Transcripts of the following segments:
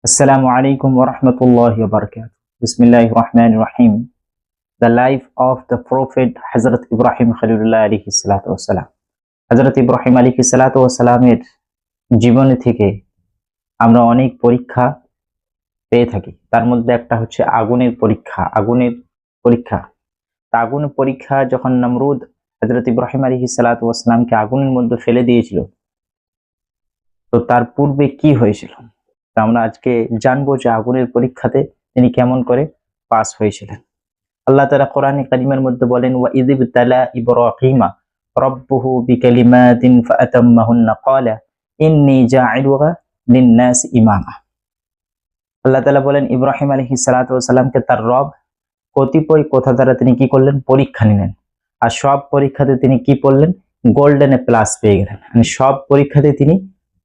Assalamu alaikum wa rahmatullahi wa barakatuh. Bismillahir Rahmanir Rahim. The life of the Prophet Hazrat Ibrahim Khalilullah alayhi salatu wassalam. Hazrat Ibrahim alayhi salatu wassalam-এর জীবনী থেকে আমরা অনেক পরীক্ষা পেয়ে থাকি। তার মধ্যে একটা হচ্ছে আগুনের পরীক্ষা। আগুনের পরীক্ষা যখন নমরুদ হযরত ইব্রাহিম আলাইহিস সালাতু ওয়াসসালামকে আগুনের মধ্যে ফেলে দিয়েছিল, তো তার পূর্বে কি হয়েছিল? আমরা আজকে জানবো যে আগুনের পরীক্ষাতে তিনি কেমন করে পাস হয়েছিলেন। আল্লাহ তাআলা কোরআনে কারিমের মধ্যে বলেন, ওয়া ইযিবতালা ইব্রাহিমা রাব্বুহু বিকালিমাতিন ফাআতাম্মাহুন্না ক্বালা ইন্নী জা'iলুকা লিন-নাস ইমামা। আল্লাহ তাআলা বলেন ইব্রাহিম আলাইহিস সালাতু ওয়াসসালামকে তার রব কতিপয় কথা দ্বারা তিনি কি করলেন? পরীক্ষা নিলেন। আর সব পরীক্ষাতে তিনি কি করলেন? গোল্ডেনে প্লাস পেয়ে গেলেন, মানে সব পরীক্ষাতে তিনি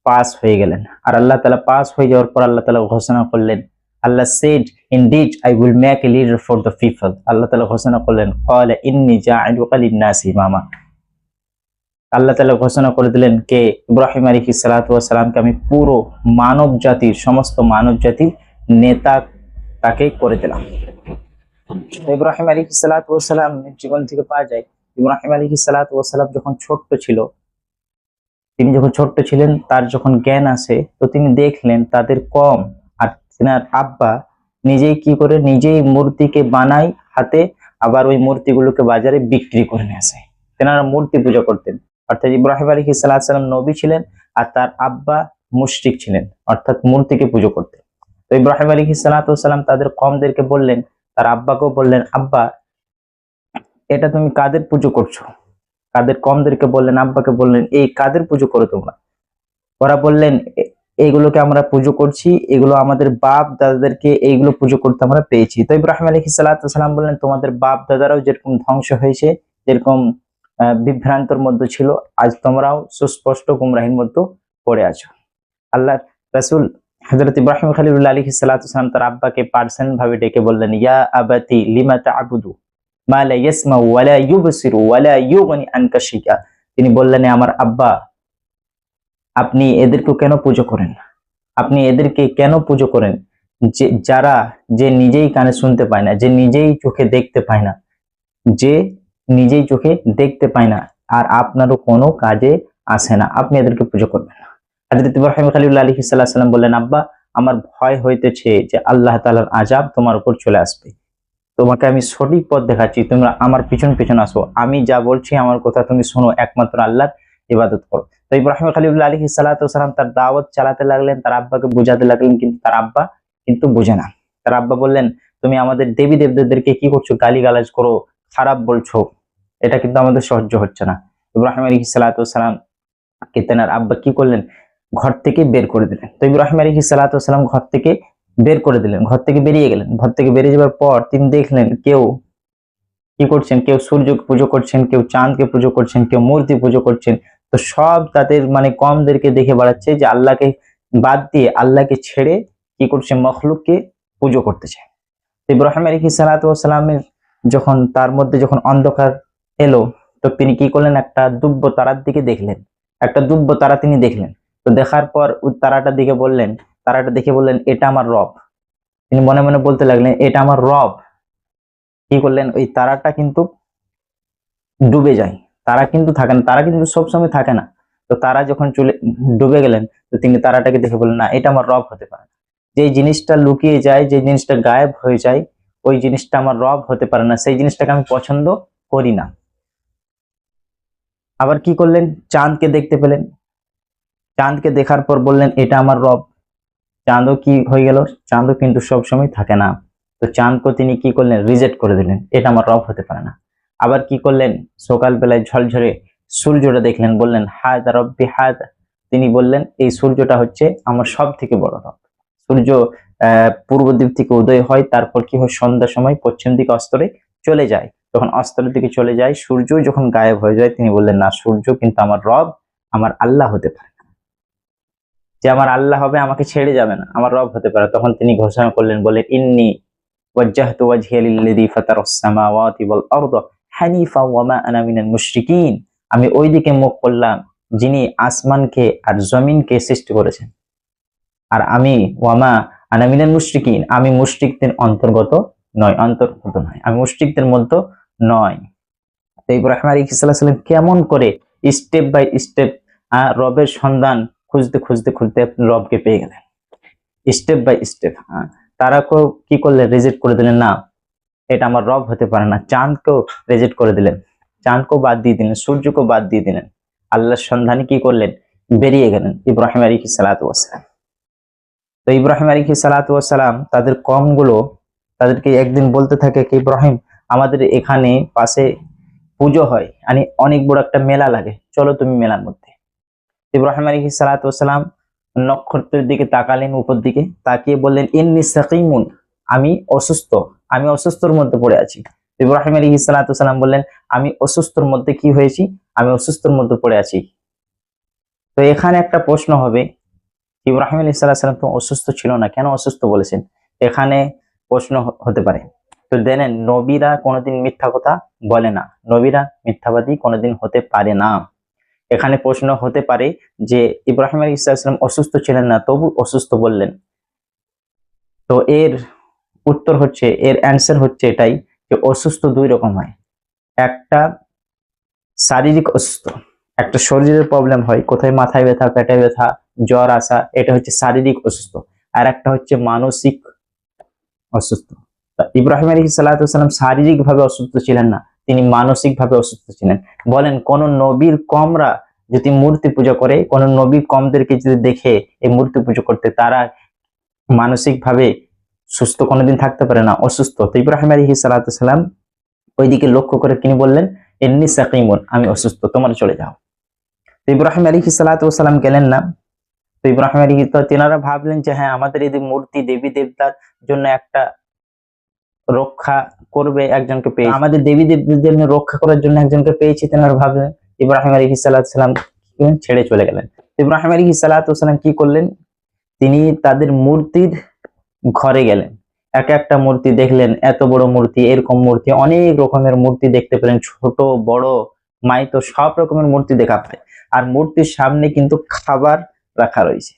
পাস হয়ে গেলেন। আর আল্লাহ তাআলা পাস হয়ে যাওয়ার পর আল্লাহ তাআলা ঘোষণা করলেন, আল্লাহ said indeed I will make a leader for the people. আল্লাহ তাআলা ঘোষণা করলেন ক্বালা ইন্নী জা'iলুকা লিন-নাসি ইমামা। আল্লাহ তাআলা ঘোষণা করে দিলেন কে? ইব্রাহিম আলাইহিস সালাতু ওয়াসসালামকে আমি পুরো মানব জাতির, সমস্ত মানব জাতির নেতা তাকে করে দিলাম। ইব্রাহিম আলাইহিস সালাতু ওয়াসসালাম জীবন থেকে পাওয়া যায়, ইব্রাহিম আলাইহিস সালাতু ওয়াসসালাম যখন ছোট্ট ছিলেন, তার যখন জ্ঞান আসে, তো তিনি দেখলেন তাদের কম, আর তিনার আব্বা নিজেই মূর্তিকে বানায় হাতে, আবার ওই মূর্তিগুলোকে বাজারে বিক্রি করে নিয়ে আসে। তেনারা মূর্তি পূজা করতেন। অর্থাৎ ইব্রাহিম আলাইহিস সালাম নবী ছিলেন, আর তার আব্বা মুশরিক ছিলেন, অর্থাৎ মূর্তিকে পুজো করতেন। তো ইব্রাহিম আলাইহিস সালাম তাদের কমদেরকে বললেন, তার আব্বাকেও বললেন, আব্বা এটা তুমি কাদের পুজো করছো? কাদের কমদেরকে বললেন, আব্বাকে বললেন, এই কাদের পুজো করো তোমরা? ওরা বললেন এইগুলোকে আমরা পুজো করছি, এগুলো আমাদের বাপ দাদাদেরকে এইগুলো পুজো করতে আমরা পেয়েছি। তো ইব্রাহিম আলাইহিস সালাম বললেন, তোমাদের বাপ দাদারাও যেরকম ধ্বংস হয়েছে, যেরকম বিভ্রান্তর মধ্যে ছিল, আজ তোমরাও সুস্পষ্ট গুমরাহির মধ্যে পড়ে আছো। আল্লাহ রাসূল হযরত ইব্রাহিম খলিলুল্লাহ আলাইহিস সালাম তার আব্বাকে পার্সোনাল ভাবে ডেকে বললেন, ইয়া আবাতি লিমা তা'বুদু মা লা ইয়াসমাউ ওয়া লা ইউবসিরু ওয়া লা ইউগনি আনকা শাইআ। তিনি বললেন, আমার আব্বা, আপনি এদেরকে কেন পুজো করেন? আপনি এদেরকে কেন পুজো করেন যে নিজেই কানে শুনতে পায় না, যে নিজেই চোখে দেখতে পায় না, আর আপনারও কোনো কাজে আসে না, আপনি এদেরকে পুজো করবেন না। হযরত ইব্রাহিম খলিলুল্লাহ আলাইহিস সালাম বললেন, আব্বা আমার ভয় হইতেছে যে আল্লাহ তাআলার আযাব তোমার উপর চলে আসবে। তোমাকে আমি সঠিক পথ দেখাচ্ছি, তোমরা আমার পিছন আসো, আমি যা বলছি আমার কথা তুমি শোনো, একমাত্র আল্লাহর ইবাদত করো। তো ইব্রাহিম খলিলুল্লাহ আলাইহিস সালাম তার দাওয়াত চালাতে লাগলেন, তার আব্বাকে বোঝাতে লাগলেন, কিন্তু তার আব্বা বোঝে না। তার আব্বা বললেন, তুমি আমাদের দেবী দেবতাদেরকে কি করছো? গালিগালাজ করো, খারাপ বলছো, এটা কিন্তু আমাদের সহ্য হচ্ছে না। ইব্রাহিম আলাইহিস সালাম কে তেনার আব্বা কি করলেন? ঘর থেকে বের করে দিলেন। তো ইব্রাহিম আলাইহিস সালাম ঘর থেকে বের করে দিলেন, ঘর থেকে বেরিয়ে গেলেন। ঘর থেকে বেরিয়ে যাওয়ার পর তিনি দেখলেন কেউ কি করছেন, কেউ সূর্যকে পুজো করছেন, কেউ চাঁদকে পুজো করছেন, কেউ মূর্তি পুজো করছেন। তো সব তাদের মানে কমদেরকে দেখে বেড়াচ্ছে যে আল্লাহকে বাদ দিয়ে, আল্লাহকে ছেড়ে কি করছে? মখলুককে পুজো করতে চায়। ইব্রাহিম আলাইহিস সালামের যখন তার মধ্যে যখন অন্ধকার এলো, তো তিনি কি করলেন? একটা দুব্য তারার দিকে দেখলেন, একটা দুব্য তারা তিনি দেখলেন। তো দেখার পর তারাটা দেখে বললেন, এটা আমার রব। তিনি মনে মনে বলতে লাগলেন, এটা আমার রব। কি করলেন? ওই তারাটা কিন্তু ডুবে যায়, তারা কিন্তু থাকে না, তারা কিন্তু সবসময় থাকে না। তো তারা যখন ডুবে গেলেন, তো তিনি তারাটাকে দেখে বললেন, না, এটা আমার রব হতে পারে না। যে জিনিসটা লুকিয়ে যায়, যে জিনিসটা গায়েব হয়ে যায়, ওই জিনিসটা আমার রব হতে পারে না, সেই জিনিসটাকে আমি পছন্দ করি না। আবার কি করলেন? চাঁদকে দেখতে পেলেন, চাঁদকে দেখার পর বললেন, এটা আমার রব। চাঁদও কি হয়ে গেল? চাঁদও কিন্তু সবসময় থাকে না। তো চাঁদকে তিনি কি করলেন? রিজেক্ট করে দিলেন, এটা আমার রব হতে পারে না। আবার কি করলেন? সকালবেলায় ঝলঝরে সূর্যটা দেখলেন, বললেন, হাদা রব্বি হাদা। তিনি বললেন, এই সূর্যটা হচ্ছে আমার সব থেকে বড় রব। সূর্য পূর্ব দিক থেকে উদয় হয়, তারপর কি হয়? সন্ধ্যার সময় পশ্চিম দিকে অস্তরে চলে যায়। যখন অস্তরের দিকে চলে যায়, সূর্য যখন গায়েব হয়ে যায়, তিনি বললেন, না, সূর্য কিন্তু আমার রব, আমার আল্লাহ হতে পারে না। যে আমার আল্লাহ হবে, আমাকে ছেড়ে যাবে না, আমার রব হতে পারে। তখন তিনি ঘোষণা করলেন, বলে, ইন্নী ওয়াজ্জাহতু ওয়াজহিয়া লিল্লাযী ফাতারাস সামাওয়াতি ওয়াল আরদা হানিফা ওয়া মা আনা মিনাল মুশরিকিন। আমি ওইদিকে মুখ করলাম যিনি আসমানকে আর জমিনকে সৃষ্টি করেছেন, আর আমি ওয়ামা আনা মিনাল মুশরিকিন, আমি মুশরিকদের অন্তর্গত নয়, আমি মুশরিকদের মধ্যে নয়। তো ইব্রাহিম আলাইহিস সালাম কেমন করে স্টেপ বাই স্টেপ রবের সন্ধান খুঁজতে খুঁজতে খুঁজতে রবকে পেয়ে গেলেন, স্টেপ বাই স্টেপ। তারা কি করলেন? রিজেক্ট করে দিলেন, না এটা আমার রব হতে পারে না। চাঁদকেও রিজেক্ট করে দিলেন, চাঁদকেও বাদ দিয়ে দিলেন, সূর্যকেও বাদ দিয়ে দিলেন। আল্লাহর সন্ধানে কি করলেন? বেরিয়ে গেলেন ইব্রাহিম আলাইহিস সালাতু ওয়াস সালাম। তো ইব্রাহিম আলাইহিস সালাতু ওয়াস সালাম তাদের কওমগুলো তাদেরকে একদিন বলতে থাকে কি, ইব্রাহিম আমাদের এখানে পাশে পুজো হয়, মানে অনেক বড় একটা মেলা লাগে, চলো তুমি মেলার মধ্যে। ইব্রাহিম আলাইহিস সালাতু ওয়াস সালাম নক্ষত্রের দিকে তাকালেন, উপর দিকে তাকিয়ে বললেন, ইন্নী সাকিমুন, আমি অসুস্থ, আমি অসুস্থর মধ্যে পড়ে আছি। ইব্রাহিম আলাইহিস সালাতু ওয়াস সালাম বললেন, আমি অসুস্থর মধ্যে কি হয়েছি? আমি অসুস্থর মধ্যে পড়ে আছি। তো এখানে একটা প্রশ্ন হবে, ইব্রাহিম আলাইহিস সালাম তো অসুস্থ ছিল না, কেন অসুস্থ বলেছেন? এখানে প্রশ্ন হতে পারে। তো জানেন, নবীরা কোনোদিন মিথ্যা কথা বলে না, নবীরা মিথ্যাবাদী কোনোদিন হতে পারে না। এখানে প্রশ্ন হতে পারে যে ইব্রাহিম আলাইহিস সালাম অসুস্থ ছিলেন না, তবু অসুস্থ বললেন। তো এর উত্তর হচ্ছে, এর অ্যান্সার হচ্ছে এটাই যে অসুস্থ দুই রকম হয়। একটা শারীরিক অসুস্থ, একটা শরীরের প্রবলেম হয়, কোথায় মাথায় ব্যথা, পেটে ব্যথা, জ্বর আসা, এটা হচ্ছে শারীরিক অসুস্থ। আর একটা হচ্ছে মানসিক অসুস্থ। ইব্রাহিম আলাইহিস সালাম শারীরিক ভাবে অসুস্থ ছিলেন না, তিনি মানসিক ভাবে অসুস্থ ছিলেন। বলেন, কোন নবীর কমরা যদি মূর্তি পূজা করে, কোন নবীর কমদেরকে যদি দেখে এই মূর্তি পুজো করতে, তারা মানসিক ভাবে সুস্থ কোনোদিন থাকতে পারে না, অসুস্থ। তো ইব্রাহিম আলাইহিস সালাম ওইদিকে লক্ষ্য করে তিনি বললেন, ইন্নী সাকিমুন, আমি অসুস্থ, তোমরা চলে যাও। তো ইব্রাহিম আলাইহিস সালাম গেলেন না। তো ইব্রাহিম আলাইহিস, তো তেনারা ভাবলেন যে হ্যাঁ, আমাদের এই মূর্তি দেবী দেবতার জন্য একটা রক্ষা করবে একজনকে পেয়ে, আমাদের দেবী দেবীদের জন্য রক্ষা করার জন্য একজনকে পেয়েছি। তেনারা ভাবলেন, ইব্রাহিম আলাইহিস সালাম ছেড়ে চলে গেলেন। ইব্রাহিম আলাইহিস সালাম কি করলেন? তিনি তাদের মূর্তির ঘরে গেলেন, এক একটা মূর্তি দেখলেন, এত বড় মূর্তি, এরকম মূর্তি, অনেক রকমের মূর্তি দেখতে পেলেন, ছোট বড় মাইতো সব রকমের মূর্তি দেখা পায়। আর মূর্তির সামনে কিন্তু খাবার রাখা রয়েছে।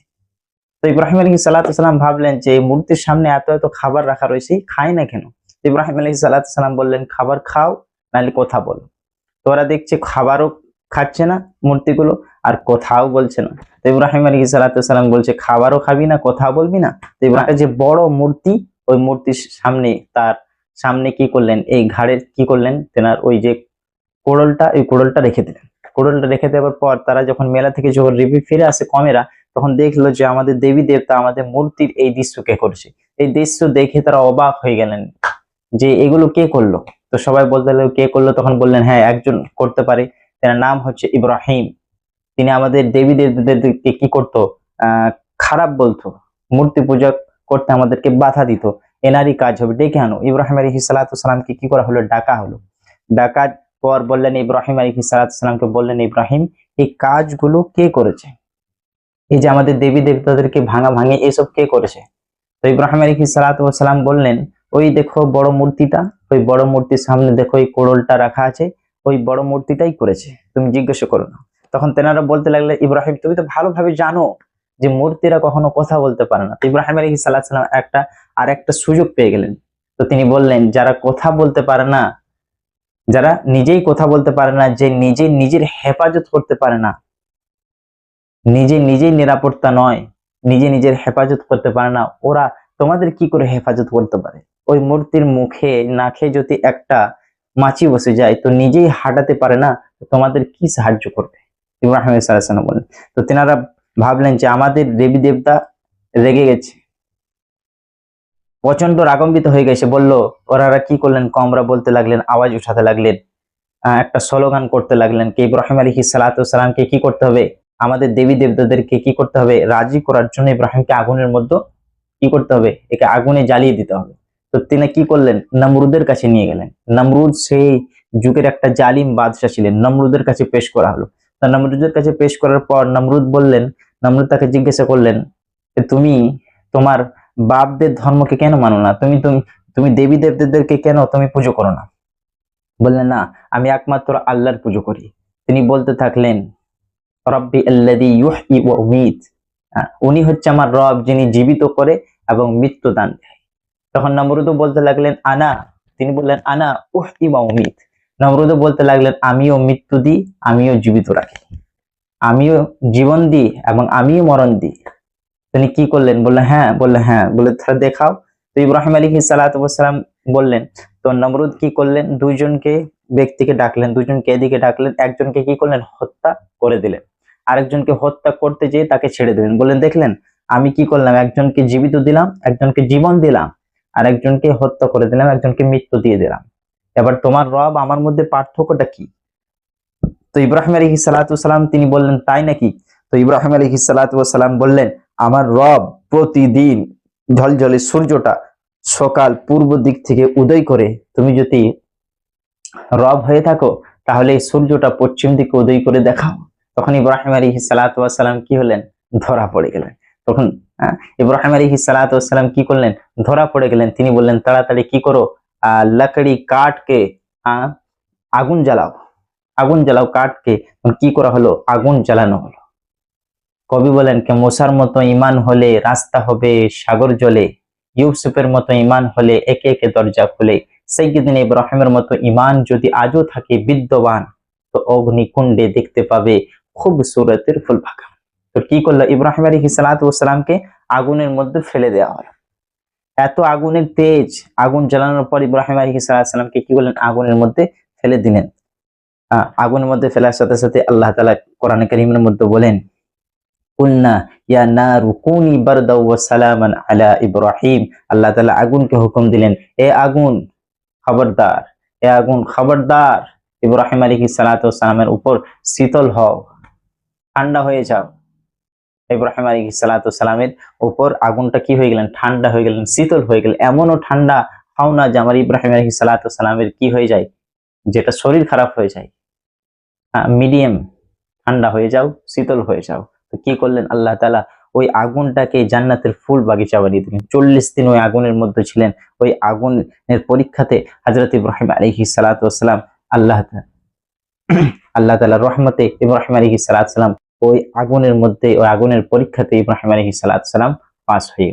তো ইব্রাহিম আলাইহিস সালাম ভাবলেন যে মূর্তির সামনে এত এত খাবার রাখা রয়েছে, খায় না কেন? ইব্রাহিম আলাইহিস সালাম বললেন, খাবার খাও, নাহলে কথা বলো। তো ওরা দেখছে খাবারও খাচ্ছে না মূর্তিগুলো, আর কথাও বলছে না। তো ইব্রাহিম আলাইহিস সালাম বলছে, খাবারও খাবি না, কথাও বলবি না? তো ইব্রাহিম যে বড় মূর্তি, ওই মূর্তির সামনে, তার সামনে কি করলেন, এই ঘাড়ের কি করলেন, তেনার ওই যে কোড়লটা, এই কোড়লটা রেখে দিলেন। কোড়লটা রেখে দেওয়ার পর তারা যখন মেলা থেকে যখন ফিরে আসে কমেরা, তখন দেখলো যে আমাদের দেবী দেবতা আমাদের মূর্তির এই দৃশ্য কে করেছে। এই দৃশ্য দেখে তারা অবাক হয়ে গেলেন যে এগুলো কে করলো। তো সবাই বলতে লাগলো, কে করলো? তখন বললেন, হ্যাঁ, একজন করতে পারে, তার নাম হচ্ছে ইব্রাহিম। তিনি আমাদের দেবী দেবতাদেরকে কি করতো? খারাপ বলতো, মূর্তি পূজা করতে আমাদেরকে বাধা দিত। এনারই কাজ হবে, ডেকে আনো। ইব্রাহিম আলাইহিস সালামকে কি করা হলো? ডাকা হলো। ডাকার পর বললেন, ইব্রাহিম আলাইহিস সালামকে বললেন, ইব্রাহিম, এই কাজগুলো কে করেছে? এই যে আমাদের দেবী দেবতাদেরকে ভাঙা ভাঙে, এসব কে করেছে? তো ইব্রাহিম আলাইহিস সালাম বললেন, ওই দেখো বড় মূর্তিটা, ওই বড় মূর্তির সামনে দেখো এই কোড়লটা রাখা আছে, ওই বড় মূর্তিটাই করেছে, তুমি জিজ্ঞাসা করো না। তখন তেনারা বলতে লাগলে, ইব্রাহিম, তুমি তো ভালোভাবে জানো যে মূর্তিরা কখনো কথা বলতে পারে না। তো ইব্রাহিম আলাইহিস সালাম একটা সুযোগ পেয়ে গেলেন। তো তিনি বললেন, যারা কথা বলতে পারে না, যারা নিজেই কথা বলতে পারে না, যে নিজের হেফাজত করতে পারে না, নিজেই নিরাপত্তা নয়, নিজের হেফাজত করতে পারে না, ওরা তোমাদের কি করে হেফাজত করতে পারে? ওই মূর্তির মুখে নাকে যদি একটা মাছি বসে যায়, তো নিজেই হাঁটাতে পারে না, তোমাদের কি সাহায্য করবে? ইব্রাহিম আলাইহিস সালাম বলেন। তো তেনারা ভাবলেন যে আমাদের দেবী দেবতা রেগে গেছে, প্রচন্ড রাগান্বিত হয়ে গেছে। বললো, ওনারা কি করলেন? কমরা বলতে লাগলেন, আওয়াজ উঠাতে লাগলেন, একটা স্লোগান করতে লাগলেন কি ইব্রাহিম আলাইহিস সালামকে কি করতে হবে? আমাদের দেবী দেবতাদেরকে কি করতে হবে? রাজি করার জন্য ইব্রাহিমকে আগুনের মধ্যে কি করতে হবে? একে আগুনে জ্বালিয়ে দিতে হবে। তো তিনি কি করলেন? নমরুদের কাছে নিয়ে গেলেন। নমরুদ সেই যুগের একটা জালিম বাদশা ছিলেন, নমরুদের কাছে পেশ করা হলো। তো নমরুদের কাছে পেশ করার পর নমরুদ তাকে জিজ্ঞাসা করলেন, তুমি তোমার বাপদের ধর্মকে কেন মানো না? তুমি দেবী দেবতাদেরকে কেন তুমি পুজো করো না? বললেন, না, আমি একমাত্র আল্লাহর পুজো করি। তিনি বলতে থাকলেন, রব্বি আল্লাযী ইউহয়ী ওয়া ইউমীত, উনি হচ্ছে আমার রব, যিনি জীবিত করে এবং মৃত্যু দান দেয়। তখন নমরুদও বলতে লাগলেন আনা, তিনি বললেন আনা উহই ওয়া উমীত। নমরুদও বলতে লাগলেন আমিও মৃত্যু দিই, আমিও জীবিত রাখি, আমিও জীবন দিই এবং আমিও মরণ দিই। তিনি কি করলেন? বললেন হ্যাঁ, বলে তাহলে দেখাও। তো ইব্রাহিম আলাইহিস সালাতু ওয়াস সালাম বললেন। তো নমরুদ কি করলেন? দুইজনকে ব্যক্তিকে ডাকলেন, দুইজনকে এদিকে ডাকলেন, একজনকে কি করলেন? হত্যা করে দিলেন। আরেকজনকে হত্যা করতে যেয়ে তাকে ছেড়ে দিলেন। বললেন দেখলেন আমি কি করলাম? একজনকে জীবিত দিলাম, একজনকে জীবন দিলাম, আর একজনকে হত্যা করে দিলাম, একজনকে মৃত্যু দিয়ে দিলাম। এবার তোমার রব আমার মধ্যে পার্থক্যটা কি? তো ইব্রাহিম আলাইহিস সালাতু ওয়াস সালাম তিনি বললেন তাই নাকি? তো ইব্রাহিম আলাইহিস সালাতু ওয়াস সালাম বললেন আমার রব প্রতিদিন ঝলঝলে সূর্যটা সকাল পূর্ব দিক থেকে উদয় করে, তুমি যদি রব হয়ে থাকো তাহলে এই সূর্যটা পশ্চিম দিকে উদয় করে দেখাও। তখন ইব্রাহিম আলাইহিস সালাতু ওয়াস সালাম কি হলেন? ধরা পড়ে গেলেন। তখন ইব্রাহিম আলাইহিস সালাতু ওয়াস সালাম কি করলেন? ধরা পড়ে গেলেন। তিনি বললেন তাড়াতাড়ি কি করো, লাকড়ি কাটকে আগুন জ্বালাও, আগুন জ্বালাও। কাঠকে কি করা হলো? আগুন জ্বালানো হলো। কবি বলেন কে মুসার মতো ইমান হলে রাস্তা হবে সাগর জলে, ইউসুফের মতো ইমান হলে একে একে দরজা খুলে, সাইয়্যিদিন ইব্রাহিমের মতো ইমান যদি আজও থাকে বিদ্যমান, তো অগ্নিকুণ্ডে দেখতে পাবে খুব সুরতের ফুল বাগান। তো কি করলো? ইব্রাহিম আলাইহিস সালাতু ওয়াস সালামকে আগুনের মধ্যে ফেলে দেওয়া হলো। এত আগুনের তেজ, আগুন জ্বালানোর পর ইব্রাহিম আলাইহিস সালামকে কি করলেন? আগুনের মধ্যে ফেলে দিলেন। আগুনের মধ্যে ফেলার সাথে সাথে আল্লাহ তাআলা কোরআনে কারীমের মধ্যে বলেন কুলনা ইয়া নারু কুনি বারদাও ওয়া সালামান আলা ইব্রাহিম। আল্লাহ তাআলা আগুনকে হুকুম দিলেন এ আগুন খবরদার, এ আগুন খবরদার, ইব্রাহিম আলাইহিস সালাতু ওয়াস সালামের উপর শীতল হও, ঠান্ডা হয়ে যাও। ইব্রাহিম আলাইহিস সালাতু ওয়াস সালামের উপর আগুনটা কি হয়ে গেলেন? ঠান্ডা হয়ে গেলেন, শীতল হয়ে গেলেন। এমনও ঠান্ডা হও না যে আমার ইব্রাহিম আলাইহিস সালাতু ওয়াস সালামের কি হয়ে যায়? যেটা শরীর খারাপ হয়ে যায়। মিডিয়াম ঠান্ডা হয়ে যাও, শীতল হয়ে যাও। তো কি করলেন আল্লাহ তাআলা? ওই আগুনটাকে জান্নাতের ফুল বাগিচা বানিয়ে দিলেন। 40 দিন ওই আগুনের মধ্যে ছিলেন। ওই আগুনের পরীক্ষাতে হযরত ইব্রাহিম আলাইহিস সালাতু ওয়াস সালাম আল্লাহ তাআলার রহমতে ইব্রাহিম আলাইহিস সালাতু ওয়াস সালাম ওই আগুনের মধ্যে, ওই আগুনের পরীক্ষাতে ইব্রাহিম আলাইহিস সালাতু ওয়াস সালাম পাস হয়ে গেলেন।